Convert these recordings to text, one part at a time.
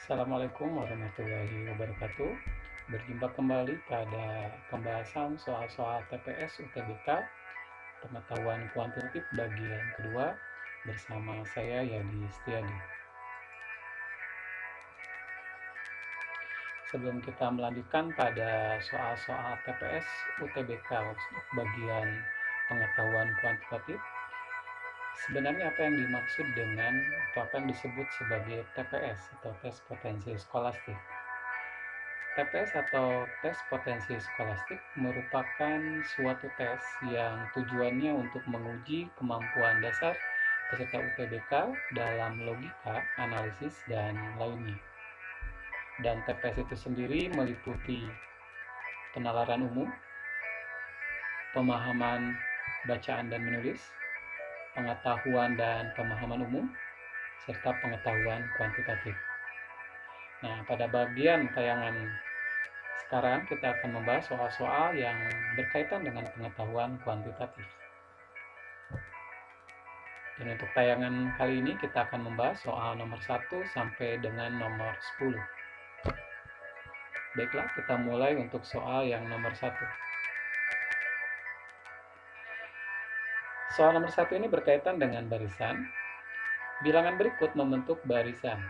Assalamualaikum warahmatullahi wabarakatuh. Berjumpa kembali pada pembahasan soal-soal TPS UTBK Pengetahuan Kuantitatif bagian kedua bersama saya Yadi Setiadi. Sebelum kita melanjutkan pada soal-soal TPS UTBK bagian pengetahuan kuantitatif, sebenarnya apa yang dimaksud dengan atau apa yang disebut sebagai TPS atau tes potensi skolastik? TPS atau tes potensi skolastik merupakan suatu tes yang tujuannya untuk menguji kemampuan dasar peserta UTBK dalam logika, analisis, dan lainnya. Dan TPS itu sendiri meliputi penalaran umum, pemahaman bacaan dan menulis, pengetahuan dan pemahaman umum, serta pengetahuan kuantitatif. Nah, pada bagian tayangan sekarang kita akan membahas soal-soal yang berkaitan dengan pengetahuan kuantitatif. Dan untuk tayangan kali ini kita akan membahas soal nomor 1 sampai dengan nomor 10. Baiklah, kita mulai untuk soal yang nomor 1. Soal nomor 1 ini berkaitan dengan barisan. Bilangan berikut membentuk barisan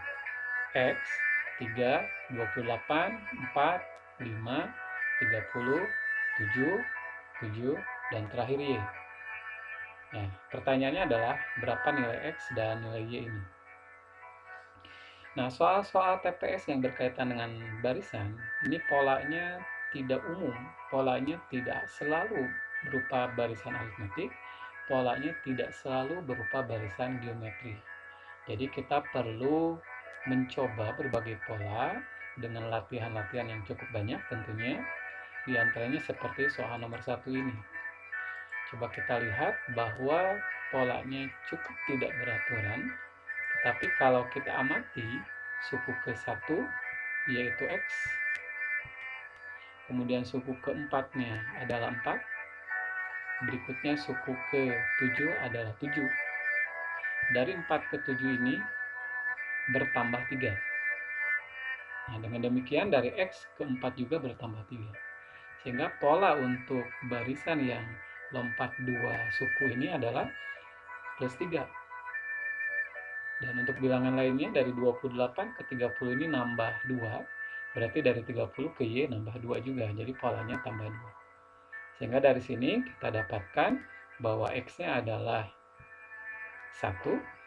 X, 3, 28, 4, 5, 30, 7, 7, dan terakhir Y. Nah, pertanyaannya adalah berapa nilai X dan nilai Y ini? Nah, soal-soal TPS yang berkaitan dengan barisan, ini polanya tidak umum, polanya tidak selalu berupa barisan aritmetik, polanya tidak selalu berupa barisan geometri. Jadi kita perlu mencoba berbagai pola dengan latihan-latihan yang cukup banyak tentunya, diantaranya seperti soal nomor 1 ini. Coba kita lihat bahwa polanya cukup tidak beraturan, tetapi kalau kita amati suku ke-1 yaitu X, kemudian suku ke-4-nya adalah 4, berikutnya suku ke-7 adalah 7. Dari 4 ke 7 ini bertambah 3. Nah, dengan demikian dari X ke 4 juga bertambah 3. Sehingga pola untuk barisan yang lompat 2 suku ini adalah plus 3. Dan untuk bilangan lainnya dari 28 ke 30 ini nambah 2. Berarti dari 30 ke Y nambah 2 juga. Jadi polanya tambah 2. Sehingga dari sini kita dapatkan bahwa X-nya adalah 1,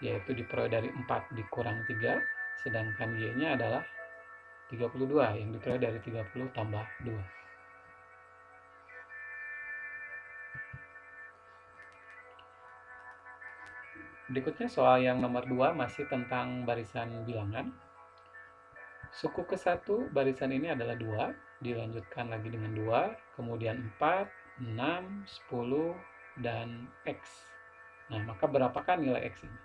yaitu diperoleh dari 4 dikurang 3. Sedangkan Y-nya adalah 32 yang diperoleh dari 30 tambah 2. Berikutnya soal yang nomor 2 masih tentang barisan bilangan. Suku ke-1 barisan ini adalah 2, dilanjutkan lagi dengan 2, kemudian 4, 6, 10, dan X. Nah, maka berapakah nilai X ini?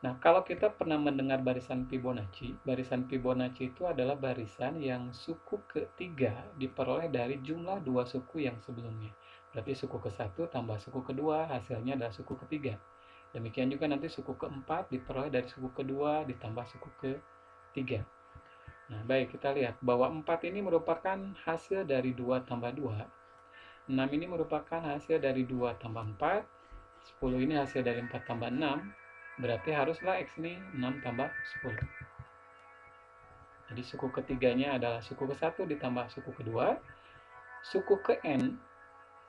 Nah, kalau kita pernah mendengar barisan Fibonacci itu adalah barisan yang suku ketiga diperoleh dari jumlah 2 suku yang sebelumnya. Berarti suku ke-1 tambah suku kedua, hasilnya adalah suku ketiga. Demikian juga nanti suku ke-4 diperoleh dari suku kedua ditambah suku ke-3. Nah, baik, kita lihat bahwa 4 ini merupakan hasil dari 2 tambah 2. 6 ini merupakan hasil dari 2 tambah 4. 10 ini hasil dari 4 tambah 6. Berarti haruslah X ini 6 tambah 10. Jadi suku ketiganya adalah suku ke-1 ditambah suku kedua. Suku ke N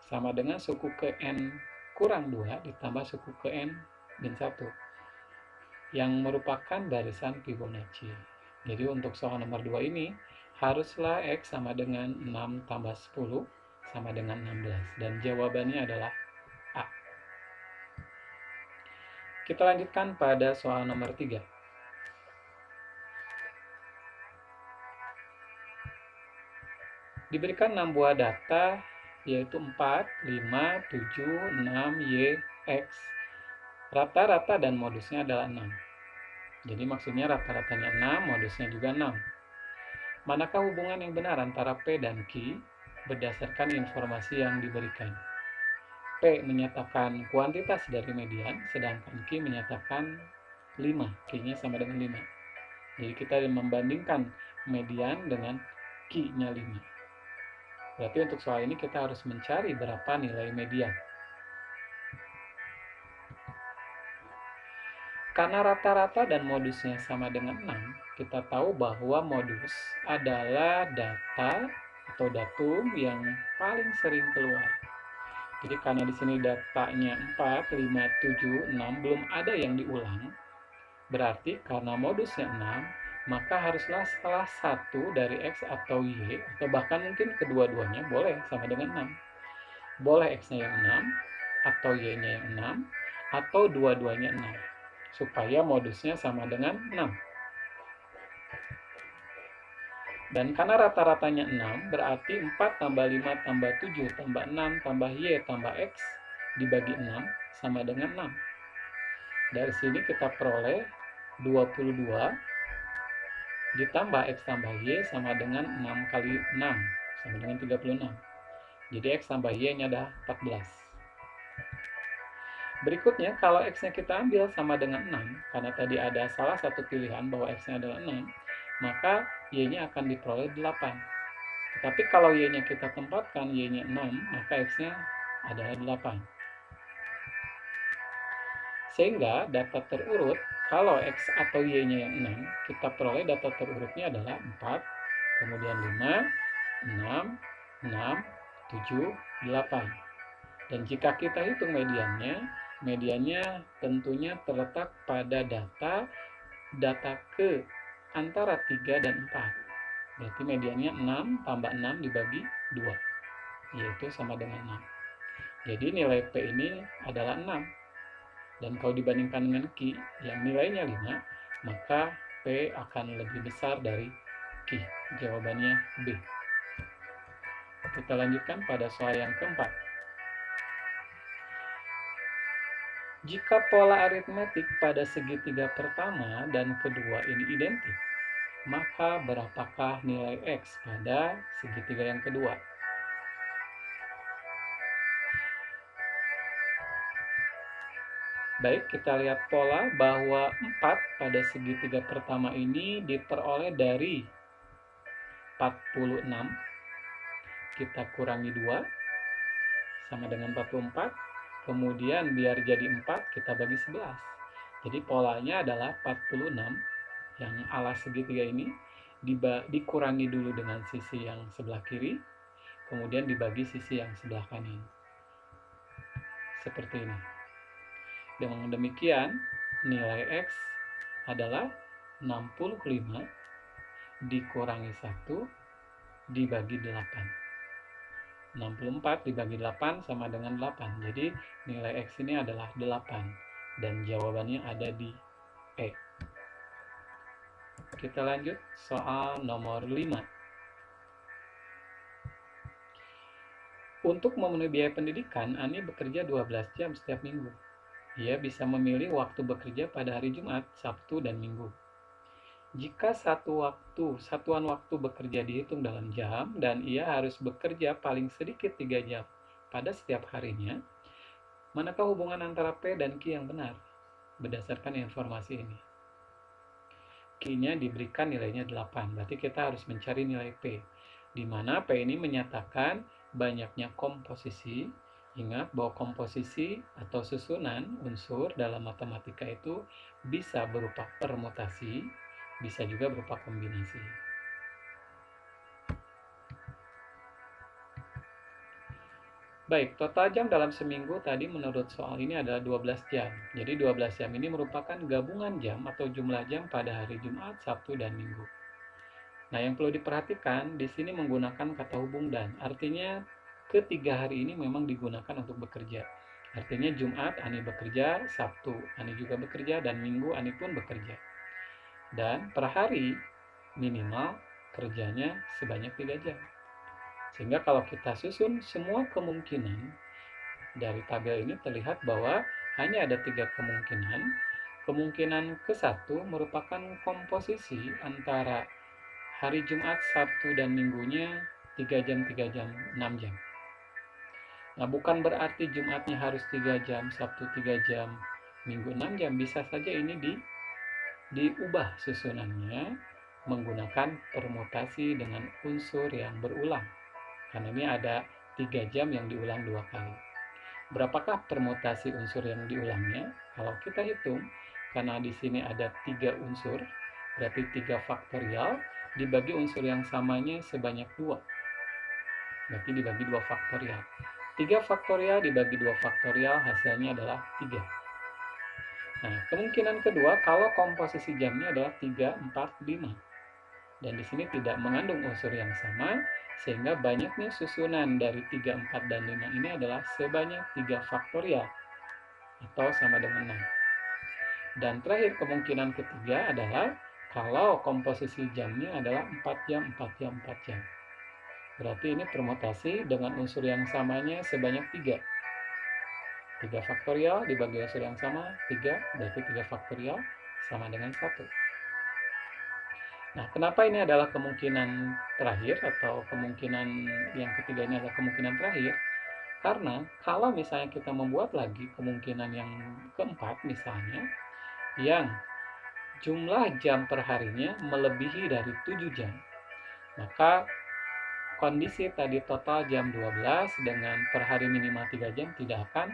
sama dengan suku ke N kurang 2 ditambah suku ke N min 1. Yang merupakan barisan Fibonacci. Jadi untuk soal nomor 2 ini, haruslah X sama dengan 6 tambah 10 sama dengan 16. Dan jawabannya adalah A. Kita lanjutkan pada soal nomor 3. Diberikan 6 buah data, yaitu 4, 5, 7, 6, Y, X. Rata-rata dan modusnya adalah 6. Jadi maksudnya rata-ratanya 6, modusnya juga 6. Manakah hubungan yang benar antara P dan Q berdasarkan informasi yang diberikan? P menyatakan kuantitas dari median, sedangkan Q menyatakan 5, Q-nya sama dengan 5. Jadi kita membandingkan median dengan Q-nya 5. Berarti untuk soal ini kita harus mencari berapa nilai median. Karena rata-rata dan modusnya sama dengan 6, kita tahu bahwa modus adalah data atau datum yang paling sering keluar. Jadi karena di sini datanya 4, 5, 7, 6 belum ada yang diulang, berarti karena modusnya 6, maka haruslah salah satu dari X atau Y, atau bahkan mungkin kedua-duanya boleh sama dengan 6. Boleh X-nya yang 6, atau Y-nya yang 6, atau dua-duanya 6, supaya modusnya sama dengan 6. Dan karena rata-ratanya 6, berarti 4 tambah 5 tambah 7 tambah 6 tambah Y tambah X dibagi 6 sama dengan 6. Dari sini kita peroleh 22 ditambah X tambah Y sama dengan 6 kali 6, sama dengan 36. Jadi X tambah Y-nya adalah 14. Berikutnya, kalau X-nya kita ambil sama dengan 6, karena tadi ada salah satu pilihan bahwa X-nya adalah 6, maka Y-nya akan diperoleh 8. Tetapi kalau Y-nya kita tempatkan, Y-nya 6, maka X-nya adalah 8. Sehingga data terurut, kalau X atau Y-nya yang 6, kita peroleh data terurutnya adalah 4, kemudian 5, 6, 6, 7, 8. Dan jika kita hitung mediannya tentunya terletak pada data ke antara 3 dan 4. Berarti mediannya 6 tambah 6 dibagi 2, yaitu sama dengan 6. Jadi nilai P ini adalah 6. Dan kalau dibandingkan dengan Q yang nilainya 5, maka P akan lebih besar dari Q. Jawabannya B. Kita lanjutkan pada soal yang keempat. Jika pola aritmetik pada segitiga pertama dan kedua ini identik, maka berapakah nilai X pada segitiga yang kedua? Baik, kita lihat pola bahwa 4 pada segitiga pertama ini diperoleh dari 46. Kita kurangi 2, sama dengan 44. Kemudian biar jadi 4, kita bagi 11. Jadi polanya adalah 46 yang ala segitiga ini dikurangi dulu dengan sisi yang sebelah kiri, kemudian dibagi sisi yang sebelah kanan. Seperti ini. Dengan demikian, nilai X adalah 65 dikurangi 1 dibagi 8. 64 dibagi 8 sama dengan 8. Jadi nilai X ini adalah 8. Dan jawabannya ada di E. Kita lanjut soal nomor 5. Untuk memenuhi biaya pendidikan, Ani bekerja 12 jam setiap minggu. Ia bisa memilih waktu bekerja pada hari Jumat, Sabtu, dan Minggu. Jika satuan waktu bekerja dihitung dalam jam dan ia harus bekerja paling sedikit 3 jam pada setiap harinya, manakah hubungan antara P dan Q yang benar? Berdasarkan informasi ini. Q-nya diberikan nilainya 8, berarti kita harus mencari nilai P, di mana P ini menyatakan banyaknya komposisi. Ingat bahwa komposisi atau susunan unsur dalam matematika itu bisa berupa permutasi, bisa juga berupa kombinasi. Baik, total jam dalam seminggu tadi menurut soal ini adalah 12 jam. Jadi 12 jam ini merupakan gabungan jam atau jumlah jam pada hari Jumat, Sabtu, dan Minggu. Nah, yang perlu diperhatikan di sini menggunakan kata hubung dan. Artinya ketiga hari ini memang digunakan untuk bekerja. Artinya Jumat Ani bekerja, Sabtu Ani juga bekerja, dan Minggu Ani pun bekerja. Dan per hari minimal kerjanya sebanyak 3 jam. Sehingga kalau kita susun semua kemungkinan dari tabel ini terlihat bahwa hanya ada 3 kemungkinan. Kemungkinan ke-1 merupakan komposisi antara hari Jumat, Sabtu, dan Minggunya 3 jam, 3 jam, 6 jam. Nah, bukan berarti Jumatnya harus 3 jam, Sabtu 3 jam, Minggu 6 jam. Bisa saja ini diubah susunannya menggunakan permutasi dengan unsur yang berulang. Karena ini ada 3 jam yang diulang 2 kali. Berapakah permutasi unsur yang diulangnya? Kalau kita hitung, karena di sini ada 3 unsur, berarti 3 faktorial, dibagi unsur yang samanya sebanyak 2. Berarti dibagi 2 faktorial. 3 faktorial dibagi 2 faktorial hasilnya adalah 3. Nah, kemungkinan kedua kalau komposisi jamnya adalah 3, 4, 5. Dan di sini tidak mengandung unsur yang sama, sehingga banyaknya susunan dari 3, 4, dan 5 ini adalah sebanyak 3 faktorial atau sama dengan 6. Dan terakhir kemungkinan ketiga adalah kalau komposisi jamnya adalah 4 jam, 4 jam, 4 jam. Berarti ini permutasi dengan unsur yang samanya sebanyak 3. 3 faktorial dibagi unsur yang sama, 3, berarti 3 faktorial sama dengan 1. Nah, kenapa ini adalah kemungkinan terakhir atau kemungkinan yang ketiga ini adalah kemungkinan terakhir? Karena kalau misalnya kita membuat lagi kemungkinan yang keempat misalnya, yang jumlah jam per harinya melebihi dari 7 jam, maka kondisi tadi total jam 12 dengan per hari minimal 3 jam tidak akan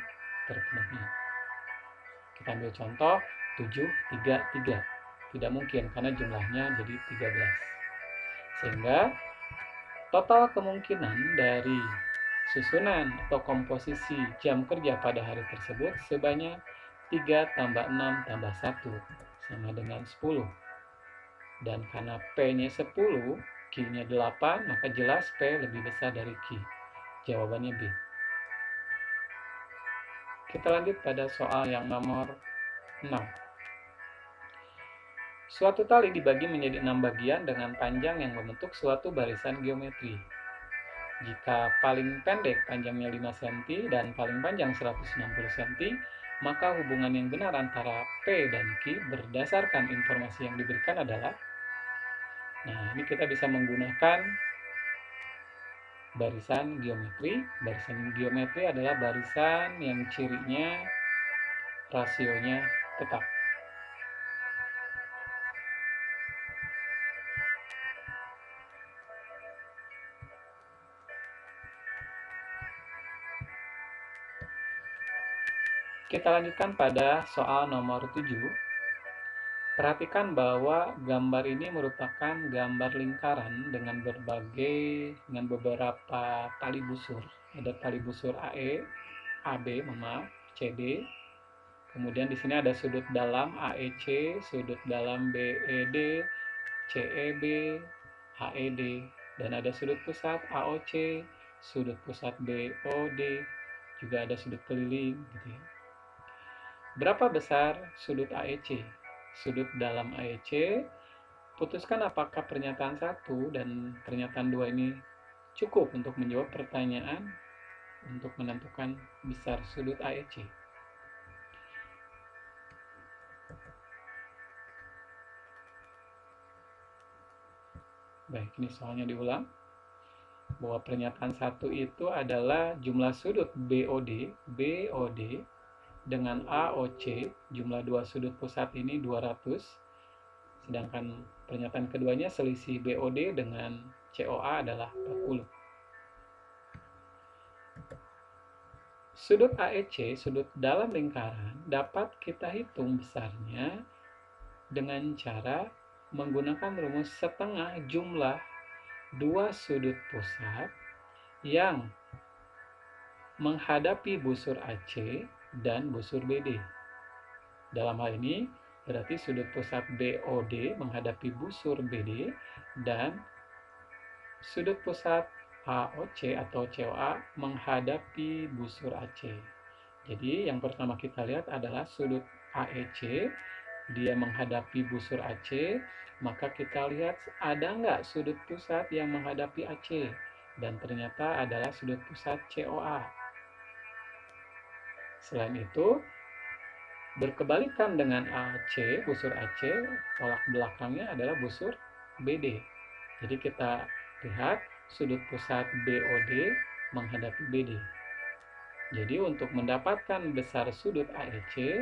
terpenuhi. Kita ambil contoh 7, 3, 3. Tidak mungkin karena jumlahnya jadi 13. Sehingga total kemungkinan dari susunan atau komposisi jam kerja pada hari tersebut sebanyak 3 tambah 6 tambah 1 sama dengan 10. Dan karena P-nya 10, Q-nya 8, maka jelas P lebih besar dari Q. Jawabannya B. Kita lanjut pada soal yang nomor 6. Suatu tali dibagi menjadi 6 bagian dengan panjang yang membentuk suatu barisan geometri. Jika paling pendek panjangnya 5 cm dan paling panjang 160 cm, maka hubungan yang benar antara P dan Q berdasarkan informasi yang diberikan adalah, nah ini kita bisa menggunakan barisan geometri. Barisan geometri adalah barisan yang cirinya rasionya tetap. Kita lanjutkan pada soal nomor 7. Perhatikan bahwa gambar ini merupakan gambar lingkaran dengan beberapa tali busur. Ada tali busur AE, AB, CD. Kemudian di sini ada sudut dalam AEC, sudut dalam BED, CEB, AED, dan ada sudut pusat AOC, sudut pusat BOD, juga ada sudut keliling gitu ya. Berapa besar sudut AEC? Sudut dalam AEC, putuskan apakah pernyataan 1 dan pernyataan 2 ini cukup untuk menjawab pertanyaan untuk menentukan besar sudut AEC. Baik, ini soalnya diulang. Bahwa pernyataan 1 itu adalah jumlah sudut BOD dengan AOC, jumlah dua sudut pusat ini 200, sedangkan pernyataan keduanya selisih BOD dengan COA adalah 40. Sudut AEC, sudut dalam lingkaran, dapat kita hitung besarnya dengan cara menggunakan rumus setengah jumlah dua sudut pusat yang menghadapi busur AC dan busur BD. Dalam hal ini, berarti sudut pusat BOD menghadapi busur BD dan sudut pusat AOC atau COA menghadapi busur AC. Jadi, yang pertama kita lihat adalah sudut AEC, dia menghadapi busur AC, maka kita lihat ada nggak sudut pusat yang menghadapi AC, dan ternyata adalah sudut pusat COA. Selain itu, berkebalikan dengan AC, busur AC, tolak belakangnya adalah busur BD. Jadi kita lihat sudut pusat BOD menghadapi BD. Jadi untuk mendapatkan besar sudut AEC,